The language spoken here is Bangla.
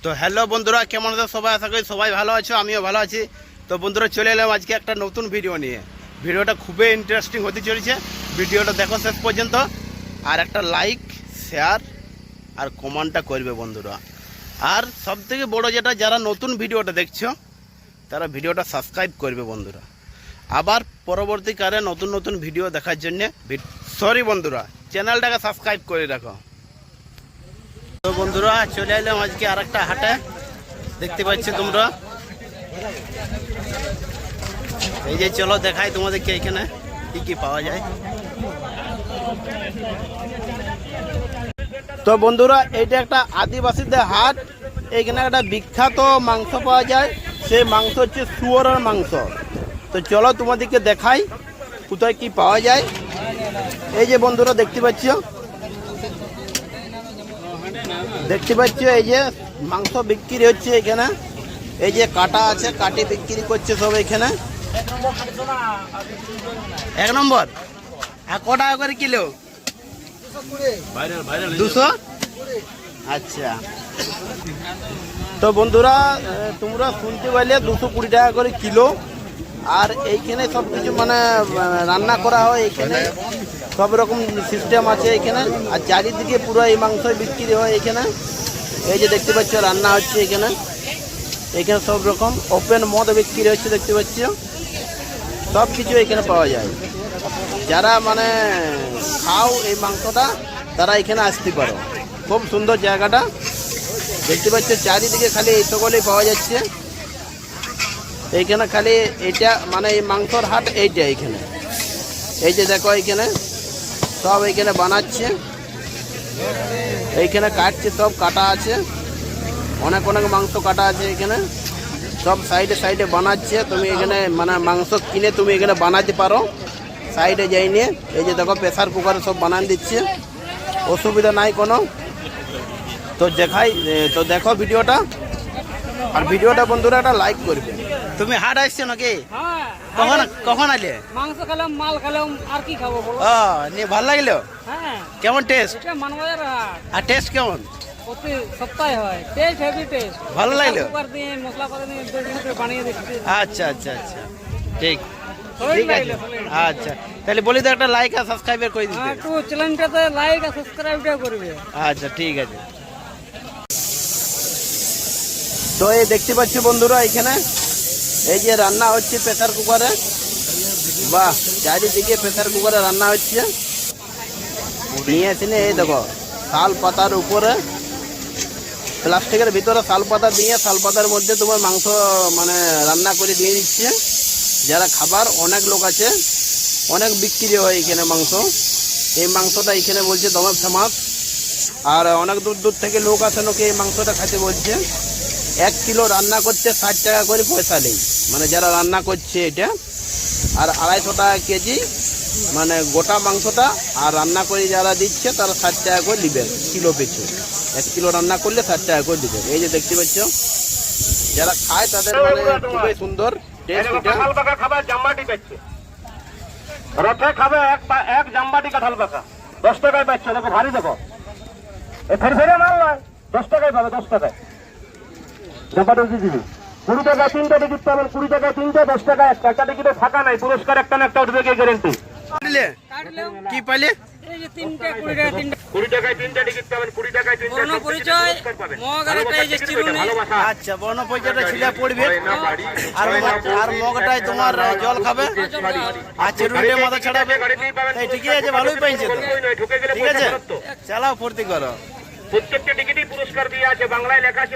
তো হ্যালো বন্ধুরা, কেমন আছো সবাই? আশা করি সবাই ভালো আছো, আমিও ভালো আছি। তো বন্ধুরা, চলে এলাম আজকে একটা নতুন ভিডিও নিয়ে। ভিডিওটা খুবই ইন্টারেস্টিং হতে চলেছে। ভিডিওটা দেখো শেষ পর্যন্ত, আর একটা লাইক, শেয়ার আর কমেন্টটা করবে বন্ধুরা। আর সবথেকে বড় যেটা, যারা নতুন ভিডিওটা দেখছো তারা ভিডিওটা সাবস্ক্রাইব করবে বন্ধুরা। আবার পরবর্তীকালে নতুন নতুন ভিডিও দেখার জন্যে বন্ধুরা চ্যানেলটাকে সাবস্ক্রাইব করে রাখো। তো বন্ধুরা, চলে এলাম আজকে আর একটা হাটে। দেখতে পাচ্ছ তোমরা, এই যে চলো দেখাই তোমাদেরকে এখানে কি কি পাওয়া যায়। তো বন্ধুরা, এইটা একটা আদিবাসীদের হাট। এখানে একটা বিখ্যাত মাংস পাওয়া যায়, সেই মাংস হচ্ছে শুয়োরের মাংস। তো চলো তোমাদেরকে দেখাই কোথায় কি পাওয়া যায়। এই যে বন্ধুরা দেখতে পাচ্ছ, এই যে মাংস বিক্রি হচ্ছে এখানে। এই যে কাটা আছে, কাটি বিক্রি করছে সব এখানে। 1 নম্বর। আর ক টাকা করে কিলো? 200। আচ্ছা, তো বন্ধুরা তোমরা শুনতে পাইলে 220 টাকা করে কিলো। আর এইখানে সব কিছু মানে রান্না করা হয়, এখানে সব রকম সিস্টেম আছে এখানে। আর চারিদিকে পুরো এই মাংস বিক্রি হয় এখানে। এই যে দেখতে পাচ্ছ রান্না হচ্ছে এখানে। এখানে সব রকম ওপেন মদ বিক্রি হচ্ছে, দেখতে পাচ্ছ। সব কিছু এখানে পাওয়া যায়। যারা মানে খাও এই মাংসটা, তারা এখানে আসতে পারো। খুব সুন্দর জায়গাটা, দেখতে পাচ্ছ। চারিদিকে খালি এই সকলেই পাওয়া যাচ্ছে এইখানে। খালি এটা মানে এই মাংসর হাট এইটা এইখানে। এই যে দেখো এইখানে সব এইখানে বানাচ্ছে, এইখানে কাটছে, সব কাটা আছে। অনেক অনেক মাংস কাটা আছে এখানে, সব সাইডে সাইডে বানাচ্ছে। তুমি এখানে মানে মাংস কিনে তুমি এখানে বানাতে পারো সাইডে যাই নিয়ে। এই যে দেখো প্রেসার কুকারে সব বানান দিচ্ছে, অসুবিধা নাই কোনো। তো দেখাই, তো দেখো ভিডিওটা। আর ভিডিওটা বন্ধুরা একটা লাইক করবে। তুমি হাট আসছো নাকি? কখন কখন আলে? মাংস খেলাম, মাল খেলাম, আর কি খাবো বলো? নিয়ে ভালো লাগলো? হ্যাঁ। কেমন টেস্ট? এটা মানবাজার হাট। আর টেস্ট কেমন? প্রতি সপ্তাহে হয়। Taste heavy taste. ভালো লাগলো? কুকার দিয়ে মশলা করে দিয়ে বানিয়ে দিচ্ছি। আচ্ছা আচ্ছা আচ্ছা, ঠিক ঠিক আছে। আচ্ছা, তাহলে বলি তো একটা লাইক আর সাবস্ক্রাইব করে দিতে। একটু চ্যানেলটাতে লাইক আর সাবস্ক্রাইবটা করবে। আচ্ছা ঠিক আছে। তো এই দেখতে পাচ্ছি বন্ধুরা, এখানে এই যে রান্না হচ্ছে প্রেসার কুকারে। বাহ, চারিদিকে প্রেসার কুকারে রান্না হচ্ছে। নিয়ে এসে এই দেখো শাল পাতার উপরে, প্লাস্টিকের ভিতরে শাল পাতা দিয়ে, শাল পাতার মধ্যে তোমার মাংস মানে রান্না করে দিয়ে দিচ্ছে। যারা খাবার, অনেক লোক আছে, অনেক বিক্রি হয় এখানে মাংস। এই মাংসটা এখানে বলছে দমে ফেমাস। আর অনেক দূর দূর থেকে লোক আসে নাকি এই মাংসটা খেতে বলছে। 1 কিলো রান্না করতে 60 টাকা করে পয়সা নেই, মানে যারা রান্না করছে এটা। আর 250 টাকা কেজি মানে গোটা মাংসটা। আর রান্না করে যারা দিচ্ছে তারা 60 টাকা করে দিবেন কিলো পিছু। 1 কিলো রান্না করলে 60 টাকা করে দিবেন। এই যে দেখতে পাচ্ছ, যারা খায় তাদের মানে খুবই সুন্দর টেস্ট এটা। কাঁঠাল পাকা খাবে, জাম্বাটি পাচ্ছে রথে খাবে। এক জাম্বাটি কাঁঠাল পাকা 10 টাকায় পাচ্ছে। দেখো ভারী, দেখো এই ফেরফেরে মাল নয়, 10 টাকায় পাবে, 10 টাকায় জাম্বাটি দিয়ে দিবি। 20 টাকায় 3টে টিকিট পাবেন, 20 টাকায় 3টে, 10 টাকায় একটা টিকিটে ফাঁকা নাই। পুরস্কার একটা না একটা উঠবে, কে গ্যারেন্টি। কি পাইলে? এই যে 3টে 20 টাকা 3টে। 20 টাকায় 3টে টিকিট পাবেন, 20 টাকায় 3টে বর্ণ পরিচয়, মগ আর একটা এই যে চিরুনি। আচ্ছা, বর্ণ পরিচয়টা ছিলে পড়বে। আর মগটাই তোমার জল খাবে, আর চিরুনিটা মাথা ছাড়াবে। এই ঠিকই আছে, ভালোই পাইছে তো। ঠিক আছে, চালাও, ফুর্তি করো। প্রত্যেকটা টিকিটই পুরস্কার দিয়ে আছে, বাংলায় লেখা আছে।